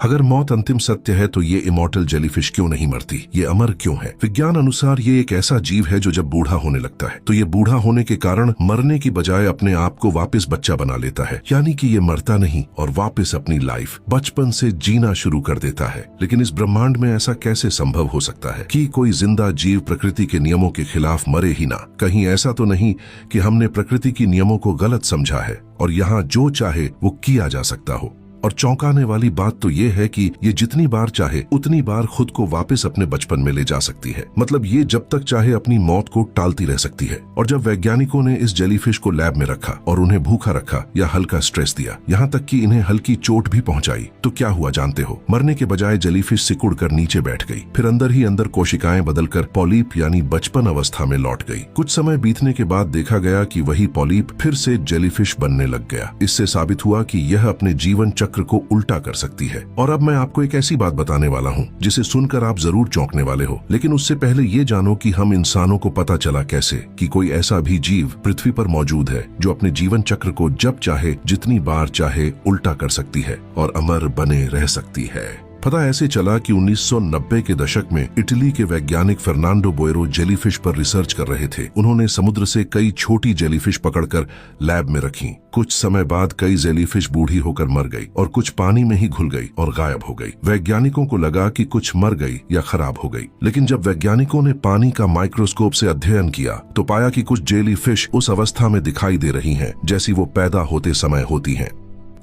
अगर मौत अंतिम सत्य है तो ये इमॉर्टल जेलीफिश क्यों नहीं मरती, ये अमर क्यों है? विज्ञान अनुसार ये एक ऐसा जीव है जो जब बूढ़ा होने लगता है तो ये बूढ़ा होने के कारण मरने की बजाय अपने आप को वापस बच्चा बना लेता है, यानी कि ये मरता नहीं और वापस अपनी लाइफ बचपन से जीना शुरू कर देता है। लेकिन इस ब्रह्मांड में ऐसा कैसे संभव हो सकता है कि कोई जिंदा जीव प्रकृति के नियमों के खिलाफ मरे ही ना? कहीं ऐसा तो नहीं कि हमने प्रकृति की नियमों को गलत समझा है और यहाँ जो चाहे वो किया जा सकता हो? और चौंकाने वाली बात तो ये है कि ये जितनी बार चाहे उतनी बार खुद को वापस अपने बचपन में ले जा सकती है। मतलब ये जब तक चाहे अपनी मौत को टालती रह सकती है। और जब वैज्ञानिकों ने इस जेलीफिश को लैब में रखा और उन्हें भूखा रखा या हल्का स्ट्रेस दिया, यहाँ तक कि इन्हें हल्की चोट भी पहुंचाई, तो क्या हुआ जानते हो? मरने के बजाय जेलीफिश सिकुड़ कर नीचे बैठ गई, फिर अंदर ही अंदर कोशिकाएं बदलकर पॉलीप यानी बचपन अवस्था में लौट गई। कुछ समय बीतने के बाद देखा गया कि वही पॉलीप फिर से जेलीफिश बनने लग गया। इससे साबित हुआ कि यह अपने जीवन चक्र को उल्टा कर सकती है। और अब मैं आपको एक ऐसी बात बताने वाला हूँ जिसे सुनकर आप जरूर चौंकने वाले हो, लेकिन उससे पहले ये जानो कि हम इंसानों को पता चला कैसे कि कोई ऐसा भी जीव पृथ्वी पर मौजूद है जो अपने जीवन चक्र को जब चाहे जितनी बार चाहे उल्टा कर सकती है और अमर बने रह सकती है। पता ऐसे चला कि 1990 के दशक में इटली के वैज्ञानिक फर्नांडो बोएरो जेलीफिश पर रिसर्च कर रहे थे। उन्होंने समुद्र से कई छोटी जेलीफिश पकड़कर लैब में रखी। कुछ समय बाद कई जेलीफिश बूढ़ी होकर मर गई और कुछ पानी में ही घुल गई और गायब हो गई। वैज्ञानिकों को लगा कि कुछ मर गई या खराब हो गई, लेकिन जब वैज्ञानिकों ने पानी का माइक्रोस्कोप से अध्ययन किया तो पाया कि कुछ जेलीफिश उस अवस्था में दिखाई दे रही हैं जैसी वो पैदा होते समय होती हैं।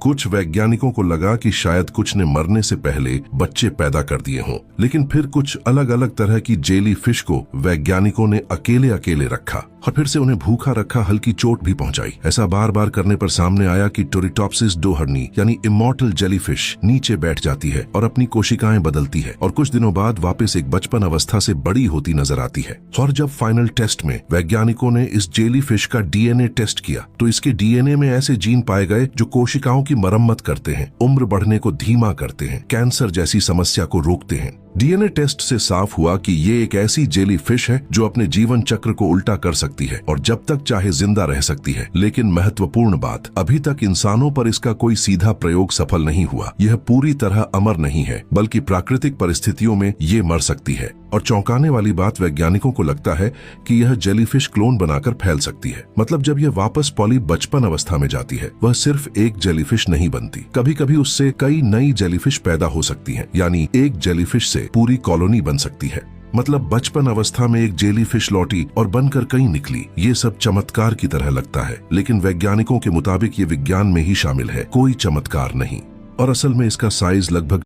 कुछ वैज्ञानिकों को लगा कि शायद कुछ ने मरने से पहले बच्चे पैदा कर दिए हों, लेकिन फिर कुछ अलग अलग तरह की जेलीफिश को वैज्ञानिकों ने अकेले अकेले रखा और फिर से उन्हें भूखा रखा, हल्की चोट भी पहुंचाई। ऐसा बार बार करने पर सामने आया कि टोरिटॉप्सिस डोहर्नी यानी इमॉर्टल जेलीफिश नीचे बैठ जाती है और अपनी कोशिकाएं बदलती है और कुछ दिनों बाद वापस एक बचपन अवस्था से बड़ी होती नजर आती है। और जब फाइनल टेस्ट में वैज्ञानिकों ने इस जेलीफिश का डीएनए टेस्ट किया तो इसके डीएनए में ऐसे जीन पाए गए जो कोशिकाओं की मरम्मत करते हैं, उम्र बढ़ने को धीमा करते हैं, कैंसर जैसी समस्या को रोकते हैं। डीएनए टेस्ट से साफ हुआ कि ये एक ऐसी जेलीफिश है जो अपने जीवन चक्र को उल्टा कर सकती है और जब तक चाहे जिंदा रह सकती है। लेकिन महत्वपूर्ण बात, अभी तक इंसानों पर इसका कोई सीधा प्रयोग सफल नहीं हुआ। यह पूरी तरह अमर नहीं है, बल्कि प्राकृतिक परिस्थितियों में ये मर सकती है। और चौंकाने वाली बात, वैज्ञानिकों को लगता है कि यह जेलीफिश क्लोन बनाकर फैल सकती है। मतलब जब यह वापस पॉलीप बचपन अवस्था में जाती है, वह सिर्फ एक जेलीफिश नहीं बनती, कभी कभी उससे कई नई जेलीफिश पैदा हो सकती हैं, यानी एक जेलीफिश से पूरी कॉलोनी बन सकती है। मतलब बचपन अवस्था में एक जेलीफिश लौटी और बनकर कई निकली। ये सब चमत्कार की तरह लगता है, लेकिन वैज्ञानिकों के मुताबिक ये विज्ञान में ही शामिल है, कोई चमत्कार नहीं। और असल में इसका साइज लगभग